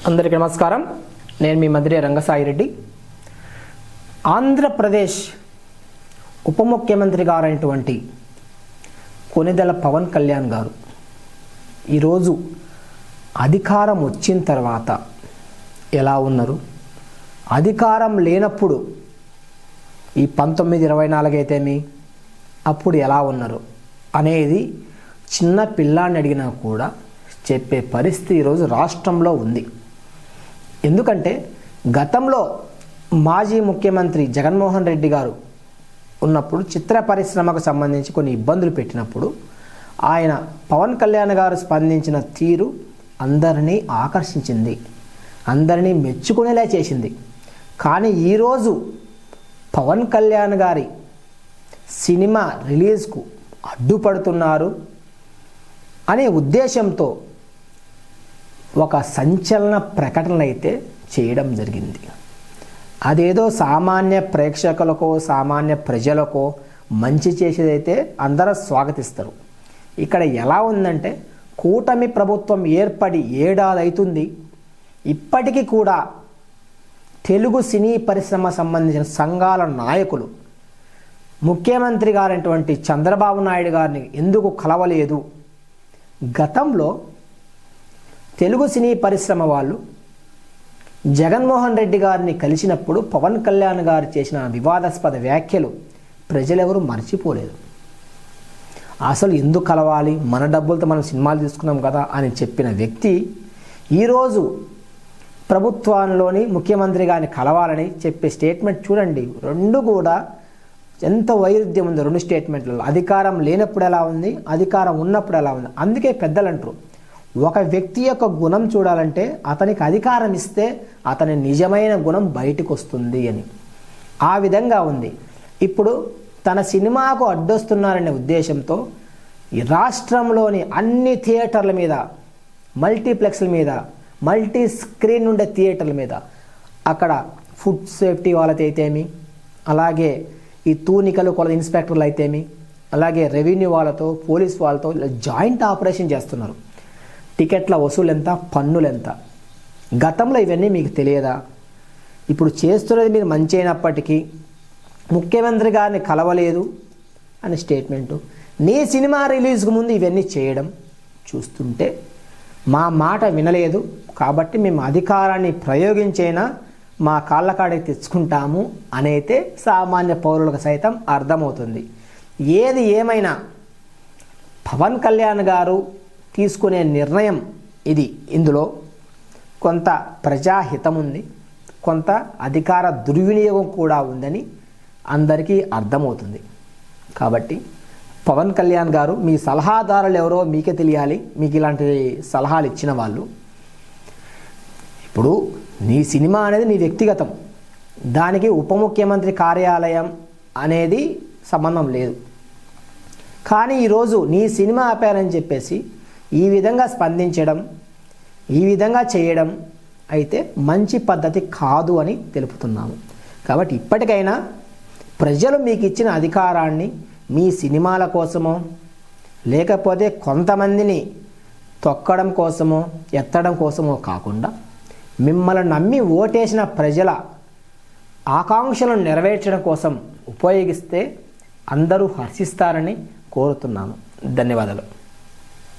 అందరికీ నమస్కారం. నేను మీ మధురి రంగసాయి రెడ్డి. ఆంధ్రప్రదేశ్ ఉప ముఖ్యమంత్రి గారైనటువంటి కొణిదెల పవన్ కళ్యాణ్ గారు ఈరోజు అధికారం వచ్చిన తర్వాత ఎలా ఉన్నారు, అధికారం లేనప్పుడు ఈ 1924 అయితేమి అప్పుడు ఎలా ఉన్నారు అనేది చిన్న పిల్లాన్ని అడిగినా కూడా చెప్పే పరిస్థితి ఈరోజు రాష్ట్రంలో ఉంది. ఎందుకంటే గతంలో మాజీ ముఖ్యమంత్రి జగన్మోహన్ రెడ్డి గారు ఉన్నప్పుడు చిత్ర పరిశ్రమకు సంబంధించి కొన్ని ఇబ్బందులు పెట్టినప్పుడు ఆయన పవన్ కళ్యాణ్ గారు స్పందించిన తీరు అందరినీ ఆకర్షించింది, అందరినీ మెచ్చుకునేలా చేసింది. కానీ ఈరోజు పవన్ కళ్యాణ్ గారి సినిమా రిలీజ్కు అడ్డుపడుతున్నారు అనే ఉద్దేశంతో ఒక సంచలన ప్రకటనలు అయితే చేయడం జరిగింది. అదేదో సామాన్య ప్రేక్షకులకో సామాన్య ప్రజలకో మంచి చేసేదైతే అందరూ స్వాగతిస్తారు. ఇక్కడ ఎలా ఉందంటే కూటమి ప్రభుత్వం ఏర్పడి ఏడాది అవుతుంది, ఇప్పటికీ కూడా తెలుగు సినీ పరిశ్రమ సంబంధించిన సంఘాల నాయకులు ముఖ్యమంత్రి గారైనటువంటి చంద్రబాబు నాయుడు గారిని ఎందుకు కలవలేదు? గతంలో తెలుగు సినీ పరిశ్రమ వాళ్ళు జగన్మోహన్ రెడ్డి గారిని కలిసినప్పుడు పవన్ కళ్యాణ్ గారు చేసిన వివాదాస్పద వ్యాఖ్యలు ప్రజలెవరూ మర్చిపోలేదు. అసలు ఎందుకు కలవాలి, మన డబ్బులతో మనం సినిమాలు తీసుకున్నాం కదా అని చెప్పిన వ్యక్తి ఈరోజు ప్రభుత్వంలోని ముఖ్యమంత్రి గారిని కలవాలని చెప్పే స్టేట్మెంట్ చూడండి. రెండు కూడా ఎంత వైరుధ్యం ఉంది రెండు స్టేట్మెంట్లలో. అధికారం లేనప్పుడు ఎలా ఉంది, అధికారం ఉన్నప్పుడు ఎలా ఉంది. అందుకే పెద్దలు అంటారు, ఒక వ్యక్తి యొక్క గుణం చూడాలంటే అతనికి అధికారం ఇస్తే అతని నిజమైన గుణం బయటకు వస్తుంది అని. ఆ విధంగా ఉంది. ఇప్పుడు తన సినిమాకు అడ్డొస్తున్నారనే ఉద్దేశంతో ఈ రాష్ట్రంలోని అన్ని థియేటర్ల మీద, మల్టీప్లెక్స్ల మీద, మల్టీ స్క్రీన్ ఉండే థియేటర్ల మీద అక్కడ ఫుడ్ సేఫ్టీ వాళ్ళతో అయితేమి, అలాగే ఈ తూనికలు కొల ఇన్స్పెక్టర్లు అయితేమి, అలాగే రెవెన్యూ వాళ్ళతో పోలీస్ వాళ్ళతో జాయింట్ ఆపరేషన్ చేస్తున్నారు. టికెట్ల వసూలు ఎంత, పన్నులు ఎంత. గతంలో ఇవన్నీ మీకు తెలియదా? ఇప్పుడు చేస్తున్నది మీరు మంచి అయినప్పటికీ ముఖ్యమంత్రి గారిని కలవలేదు అని స్టేట్మెంటు. నీ సినిమా రిలీజ్కు ముందు ఇవన్నీ చేయడం చూస్తుంటే మా మాట వినలేదు కాబట్టి మేము అధికారాన్ని ప్రయోగించైనా మా కాళ్ళకాడికి తెచ్చుకుంటాము అనైతే సామాన్య పౌరులకు సైతం అర్థమవుతుంది. ఏది ఏమైనా పవన్ కళ్యాణ్ గారు తీసుకునే నిర్ణయం ఇది. ఇందులో కొంత ప్రజాహితం ఉంది, కొంత అధికార దుర్వినియోగం కూడా ఉందని అందరికీ అర్థమవుతుంది. కాబట్టి పవన్ కళ్యాణ్ గారు, మీ సలహాదారులు ఎవరో మీకే తెలియాలి, మీకు ఇలాంటి సలహాలు ఇచ్చిన వాళ్ళు. ఇప్పుడు నీ సినిమా అనేది నీ వ్యక్తిగతం, దానికి ఉప ముఖ్యమంత్రి కార్యాలయం అనేది సంబంధం లేదు. కానీ ఈరోజు నీ సినిమా ఆపారని చెప్పేసి ఈ విధంగా స్పందించడం, ఈ విధంగా చేయడం అయితే మంచి పద్ధతి కాదు అని తెలుపుతున్నాము. కాబట్టి ఇప్పటికైనా ప్రజలు మీకు ఇచ్చిన అధికారాన్ని మీ సినిమాల కోసమో లేకపోతే కొంతమందిని తొక్కడం కోసమో ఎత్తడం కోసమో కాకుండా మిమ్మల్ని నమ్మి ఓటేసిన ప్రజల ఆకాంక్షలను నెరవేర్చడం కోసం ఉపయోగిస్తే అందరూ హర్షిస్తారని కోరుతున్నాను. ధన్యవాదాలు.